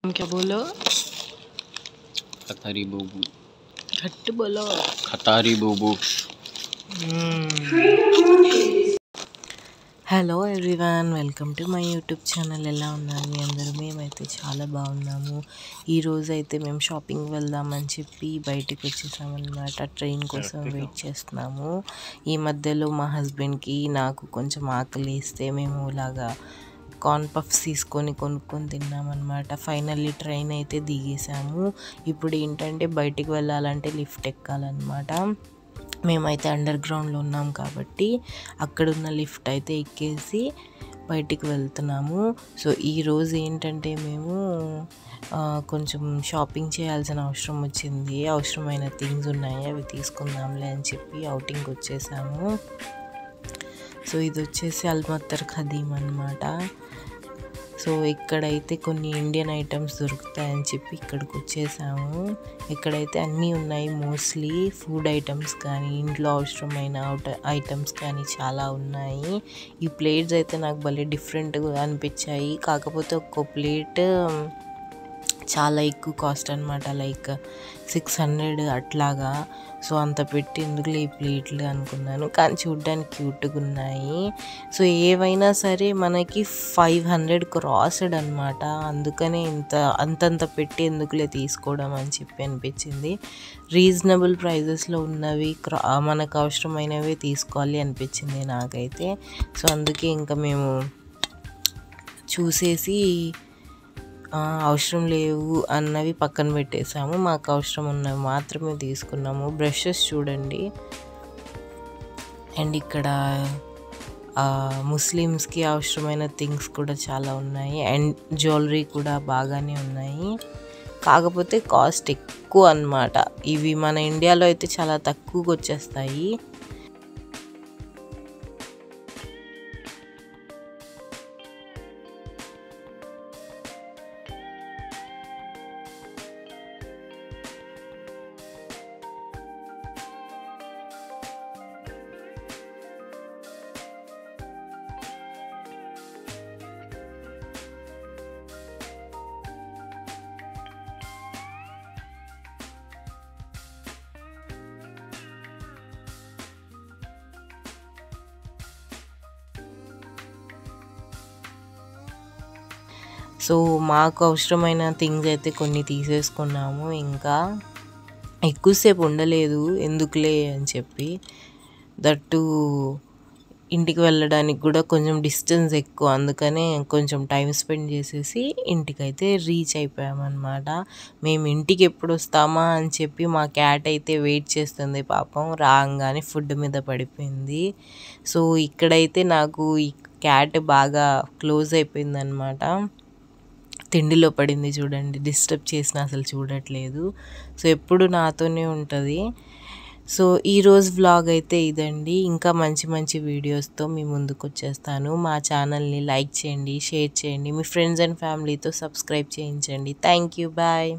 क्या बोलो? खतारी बुबू घट बोलो। खतारी बुबू hello everyone, welcome to my YouTube channel. ఎలా ఉన్నారు మీ అందరూ? మేమైతే చాలా బాగున్నాము. ఈరోజు అయితే మేము షాపింగ్ వెళ్దామని చెప్పి బయటకు వచ్చేసామన్నమాట. ట్రైన్ కోసం వెయిట్ చేస్తున్నాము. ఈ మధ్యలో మా హస్బెండ్కి నాకు కొంచెం ఆకలి వేస్తే మేము ఇలాగా కార్న్ పఫ్స్ కొనుక్కొని తిన్నామన్నమాట. ఫైనల్లీ ట్రైన్ అయితే దిగేసాము. ఇప్పుడు ఏంటంటే బయటికి వెళ్ళాలంటే లిఫ్ట్ ఎక్కాలన్నమాట. మేమైతే అండర్ గ్రౌండ్లో ఉన్నాం కాబట్టి అక్కడున్న లిఫ్ట్ అయితే ఎక్కేసి బయటికి వెళ్తున్నాము. సో ఈరోజు ఏంటంటే మేము కొంచెం షాపింగ్ చేయాల్సిన అవసరం వచ్చింది. అవసరమైన థింగ్స్ ఉన్నాయి, అవి తీసుకుందాంలే అని చెప్పి అవుటింగ్కి వచ్చేసాము. సో ఇది వచ్చేసి అల్మత్తర్ ఖదీమ్ అన్నమాట. సో ఇక్కడైతే కొన్ని ఇండియన్ ఐటమ్స్ దొరుకుతాయని చెప్పి ఇక్కడికి వచ్చేసాము. ఇక్కడైతే అన్నీ ఉన్నాయి, మోస్ట్లీ ఫుడ్ ఐటమ్స్ కానీ ఇంట్లో అవసరమైన ఐటమ్స్ కానీ చాలా ఉన్నాయి. ఈ ప్లేట్స్ అయితే నాకు భలే డిఫరెంట్గా అనిపించాయి. కాకపోతే ఒక్కో ప్లేట్ చాలా ఎక్కువ కాస్ట్ అనమాట, లైక్ 600 అట్లాగా. సో అంత పెట్టి ఎందుకులే ఈ ప్లేట్లు అనుకున్నాను, కానీ చూడ్డానికి క్యూట్గా ఉన్నాయి. సో ఏవైనా సరే మనకి 500 క్రాస్డ్ అనమాట. అందుకనే అంతంత పెట్టి ఎందుకులే తీసుకోవడం అని చెప్పి అనిపించింది. రీజనబుల్ ప్రైజెస్లో ఉన్నవి మనకు అవసరమైనవి తీసుకోవాలి అనిపించింది నాకైతే. సో అందుకే ఇంకా మేము చూసేసి అవసరం లేవు అన్నవి పక్కన పెట్టేసాము. మాకు అవసరం ఉన్నవి మాత్రమే తీసుకున్నాము. బ్రషెస్ చూడండి, అండ్ ఇక్కడ ముస్లిమ్స్కి అవసరమైన థింగ్స్ కూడా చాలా ఉన్నాయి, అండ్ జ్యువెలరీ కూడా బాగానే ఉన్నాయి. కాకపోతే కాస్ట్ ఎక్కువ అన్నమాట. ఇవి మన ఇండియాలో అయితే చాలా తక్కువగా వచ్చేస్తాయి. సో మాకు అవసరమైన థింగ్స్ అయితే కొన్ని తీసేసుకున్నాము. ఇంకా ఎక్కువసేపు ఉండలేదు, ఎందుకులే అని చెప్పి. దట్టు ఇంటికి వెళ్ళడానికి కూడా కొంచెం డిస్టెన్స్ ఎక్కువ, అందుకనే కొంచెం టైం స్పెండ్ చేసేసి ఇంటికైతే రీచ్ అయిపోయామన్నమాట. మేము ఇంటికి ఎప్పుడు వస్తామా అని చెప్పి మా క్యాట్ అయితే వెయిట్ చేస్తుంది. పాపం రాగానే ఫుడ్ మీద పడిపోయింది. సో ఇక్కడైతే నాకు ఈ క్యాట్ బాగా క్లోజ్ అయిపోయిందనమాట. తిండిలో పడింది చూడండి, డిస్టర్బ్ చేసిన అసలు చూడట్లేదు. సో ఎప్పుడు నాతోనే ఉంటుంది. సో ఈరోజు వ్లాగ్ అయితే ఇదండి. ఇంకా మంచి మంచి వీడియోస్తో మీ ముందుకు వచ్చేస్తాను. మా ఛానల్ని లైక్ చేయండి, షేర్ చేయండి, మీ ఫ్రెండ్స్ అండ్ ఫ్యామిలీతో సబ్స్క్రైబ్ చేయించండి. Thank you, bye.